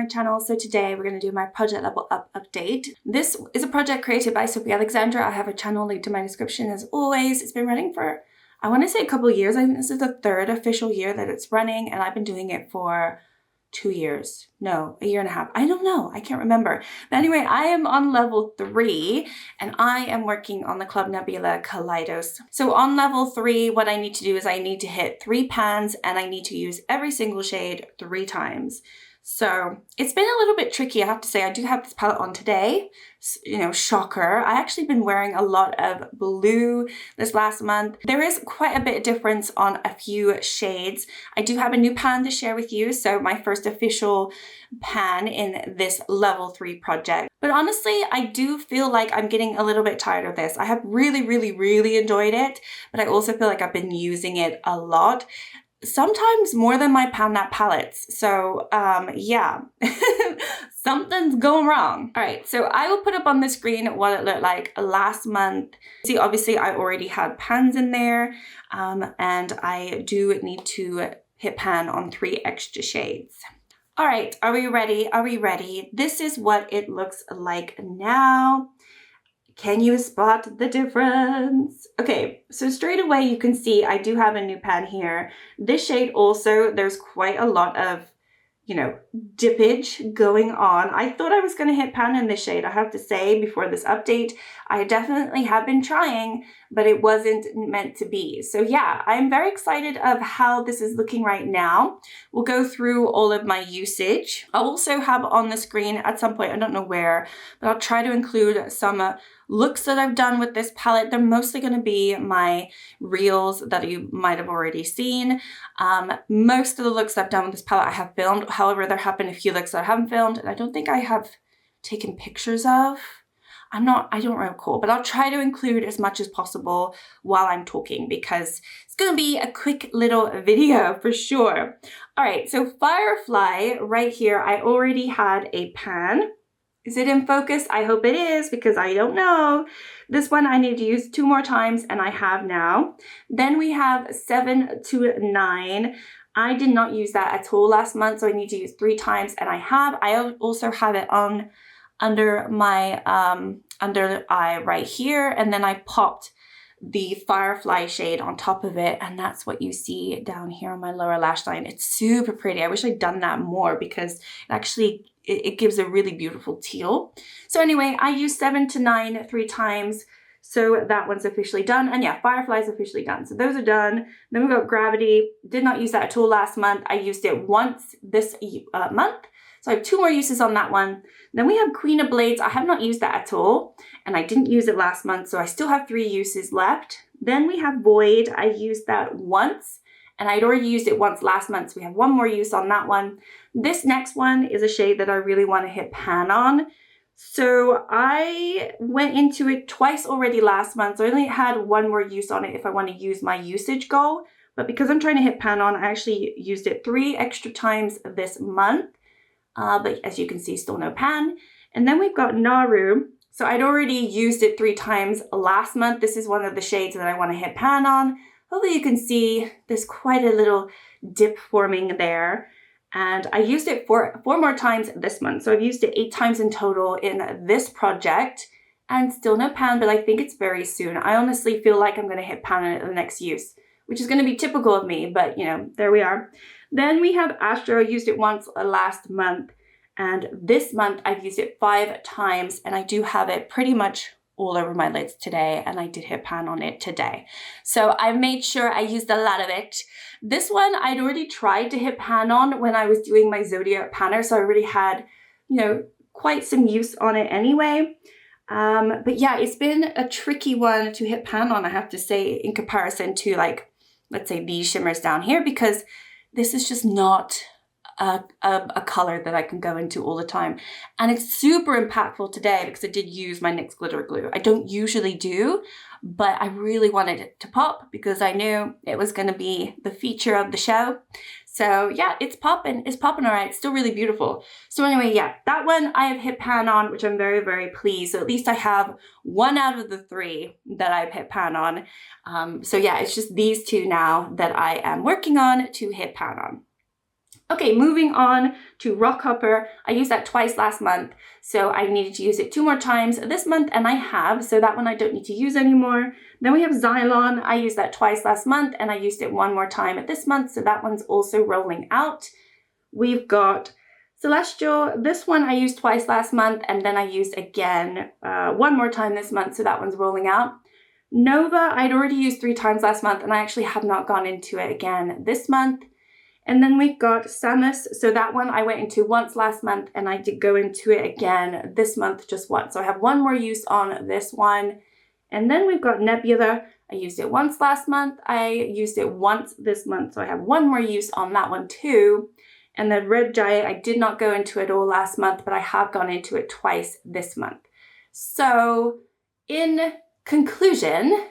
my channel. So today we're going to do my project level up update. This is a project created by Sophie Alexandra. I have a channel linked in my description as always. It's been running for, I want to say a couple of years. I think this is the third official year that it's running, and I've been doing it for 2 years. No, a year and a half. I don't know. I can't remember. But anyway, I am on level 3 and I am working on the Club Nebula Kaleidos. So on level 3, what I need to do is I need to hit 3 pans and I need to use every single shade 3 times. So it's been a little bit tricky, I have to say. I do have this palette on today, you know, shocker. I actually been wearing a lot of blue this last month. There is quite a bit of difference on a few shades. I do have a new pan to share with you, so my first official pan in this level 3 project. But honestly, I do feel like I'm getting a little bit tired of this. I have really enjoyed it, but I also feel like I've been using it a lot. Sometimes more than my pan nap palettes. So yeah, something's going wrong. All right, so I will put up on the screen what it looked like last month. See, obviously I already had pans in there, and I do need to hit pan on 3 extra shades. All right, are we ready? Are we ready? This is what it looks like now. Can you spot the difference? Okay, so straight away you can see I do have a new pan here. This shade also, there's quite a lot of, you know, dippage going on. I thought I was going to hit pan in this shade, I have to say, before this update. I definitely have been trying, but it wasn't meant to be. So yeah, I'm very excited of how this is looking right now. We'll go through all of my usage. I'll also have on the screen at some point, I don't know where, but I'll try to include some looks that I've done with this palette. They're mostly going to be my reels that you might have already seen. Most of the looks I've done with this palette I have filmed. However, there have been a few looks that I haven't filmed, and I don't think I have taken pictures of. I don't recall, but I'll try to include as much as possible while I'm talking because it's going to be a quick little video for sure. All right, so Firefly right here, I already had a pan. Is it in focus? I hope it is because I don't know. This one I need to use 2 more times and I have now. Then we have 7 to 9. I did not use that at all last month, so I need to use 3 times and I have. I also have it on under my under eye right here, and then I popped the Firefly shade on top of it, and that's what you see down here on my lower lash line. It's super pretty. I wish I'd done that more because it actually it gives a really beautiful teal. So anyway, I used 7 to 9 3 times. So that one's officially done. And yeah, Firefly's officially done. So those are done. Then we've got Gravity. Did not use that at all last month. I used it once this month. So I have 2 more uses on that one. Then we have Queen of Blades. I have not used that at all. And I didn't use it last month. So I still have 3 uses left. Then we have Void. I used that once. And I'd already used it once last month. So we have 1 more use on that one. This next one is a shade that I really want to hit pan on. So I went into it twice already last month. So I only had 1 more use on it if I want to use my usage goal. But because I'm trying to hit pan on, I actually used it 3 extra times this month. But as you can see, still no pan. And then we've got Naru. So I'd already used it 3 times last month. This is one of the shades that I want to hit pan on. Hopefully you can see there's quite a little dip forming there. And I used it 4 more times this month. So I've used it 8 times in total in this project and still no pan, but I think it's very soon. I honestly feel like I'm going to hit pan on it in the next use, which is going to be typical of me, but you know, there we are. Then we have Astro. I used it once last month, and this month I've used it 5 times, and I do have it pretty much all over my lids today, and I did hit pan on it today. So I made sure I used a lot of it. This one I'd already tried to hit pan on when I was doing my Zodiac panner, so I already had, you know, quite some use on it anyway. But yeah, it's been a tricky one to hit pan on, I have to say, in comparison to, like, let's say these shimmers down here, because this is just not a color that I can go into all the time. And it's super impactful today because I did use my NYX glitter glue. I don't usually do, but I really wanted it to pop because I knew it was going to be the feature of the show. So yeah, it's popping all right. It's still really beautiful. So anyway, yeah, that one I have hit pan on, which I'm very, very pleased. So at least I have 1 out of the 3 that I've hit pan on. So yeah, it's just these 2 now that I am working on to hit pan on. Okay, moving on to Rock Hopper. I used that twice last month, so I needed to use it 2 more times this month, and I have, so that one I don't need to use anymore. Then we have Xylon. I used that twice last month, and I used it 1 more time this month, so that one's also rolling out. We've got Celestial. This one I used twice last month, and then I used again 1 more time this month, so that one's rolling out. Nova, I'd already used 3 times last month, and I actually have not gone into it again this month. And then we've got Samus. So that one I went into once last month, and I did go into it again this month just once. So I have 1 more use on this one. And then we've got Nebula. I used it once last month. I used it once this month. So I have 1 more use on that one too. And the Red Giant, I did not go into it all last month, but I have gone into it twice this month. So in conclusion,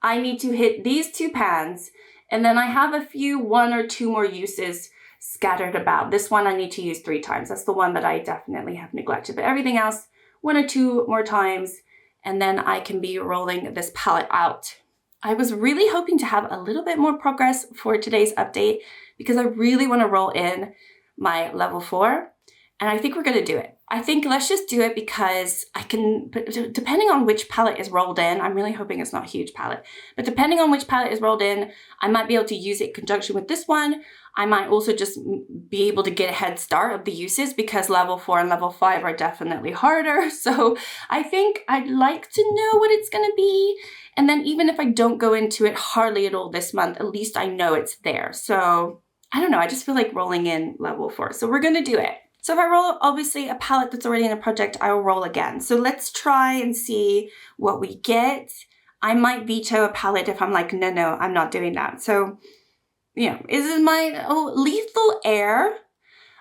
I need to hit these 2 pans, and then I have a few 1 or 2 more uses scattered about. This one I need to use 3 times. That's the one that I definitely have neglected, but everything else 1 or 2 more times, and then I can be rolling this palette out. I was really hoping to have a little bit more progress for today's update because I really want to roll in my level 4, and I think we're going to do it. I think let's just do it because I can, depending on which palette is rolled in, I'm really hoping it's not a huge palette, but depending on which palette is rolled in, I might be able to use it in conjunction with this one. I might also just be able to get a head start of the uses because level 4 and level 5 are definitely harder. So I think I'd like to know what it's going to be. And then even if I don't go into it hardly at all this month, at least I know it's there. So I don't know, I just feel like rolling in level 4. So we're going to do it. So if I roll obviously a palette that's already in a project, I will roll again. So let's try and see what we get. I might veto a palette if I'm like, no, I'm not doing that. So, you know, this is my, Lethal Air.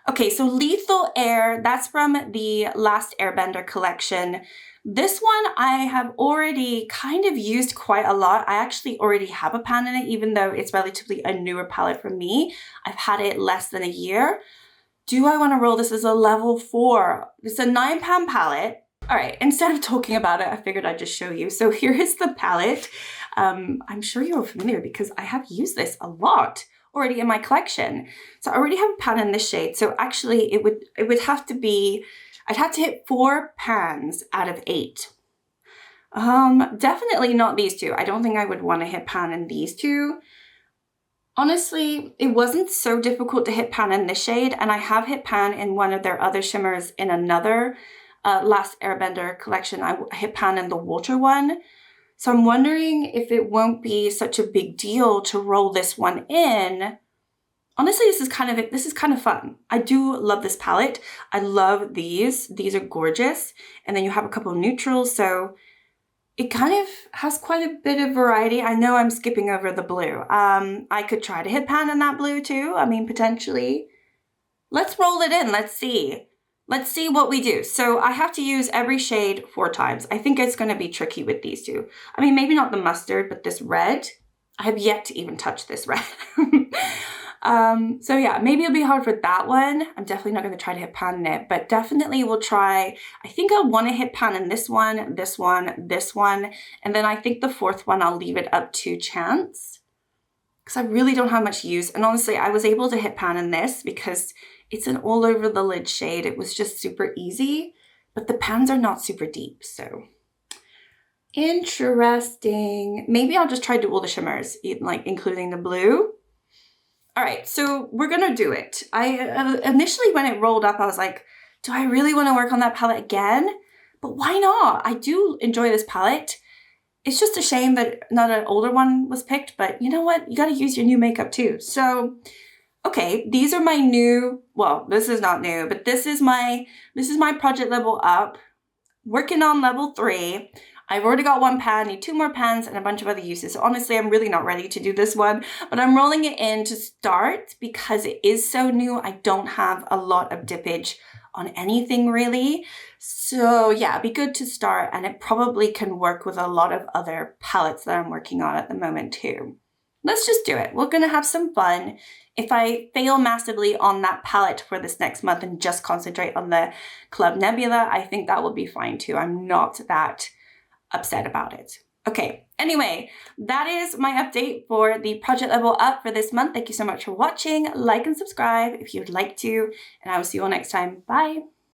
Okay, so Lethal Air, that's from the Last Airbender collection. This one I have already kind of used quite a lot. I actually already have a pan in it, even though it's relatively a newer palette for me. I've had it less than a year. Do I want to roll this as a level 4? It's a 9-pan palette. All right, instead of talking about it, I figured I'd just show you. So here is the palette. I'm sure you're familiar because I have used this a lot already in my collection. So I already have a pan in this shade. So actually it would have to be, I'd have to hit 4 pans out of 8. Definitely not these 2. I don't think I would want to hit pan in these 2. Honestly, it wasn't so difficult to hit pan in this shade, and I have hit pan in one of their other shimmers in another Last Airbender collection. I hit pan in the water one. So I'm wondering if it won't be such a big deal to roll this one in. Honestly, this is kind of fun. I do love this palette. I love these. These are gorgeous. And then you have a couple of neutrals, so it kind of has quite a bit of variety. I know I'm skipping over the blue. I could try to hit pan in that blue too. I mean, potentially. Let's roll it in. Let's see. Let's see what we do. So I have to use every shade 4 times. I think it's going to be tricky with these 2. I mean, maybe not the mustard, but this red. I have yet to even touch this red. So yeah, maybe it'll be hard for that one. I'm definitely not going to try to hit pan in it, but definitely we'll try. I think I want to hit pan in this one, this one, this one. And then I think the 4th one, I'll leave it up to chance because I really don't have much use. And honestly, I was able to hit pan in this because it's an all over the lid shade. It was just super easy, but the pans are not super deep. So interesting. Maybe I'll just try to do all the shimmers, like including the blue. All right, so we're gonna do it. I initially when it rolled up, I was like, do I really want to work on that palette again? But why not? I do enjoy this palette. It's just a shame that not an older one was picked, but you know what? You gotta use your new makeup too. So, okay, these are my new, well, this is not new, but this is my project level up. Working on level 3. I've already got 1 pan, need 2 more pans and a bunch of other uses. So honestly, I'm really not ready to do this one, but I'm rolling it in to start because it is so new. I don't have a lot of dippage on anything really. So yeah, it'd be good to start, and it probably can work with a lot of other palettes that I'm working on at the moment too. Let's just do it. We're gonna have some fun. If I fail massively on that palette for this next month and just concentrate on the Club Nebula, I think that will be fine too. I'm not that upset about it. Okay, anyway, that is my update for the Project Level Up for this month. Thank you so much for watching. Like and subscribe if you would like to, and I will see you all next time. Bye.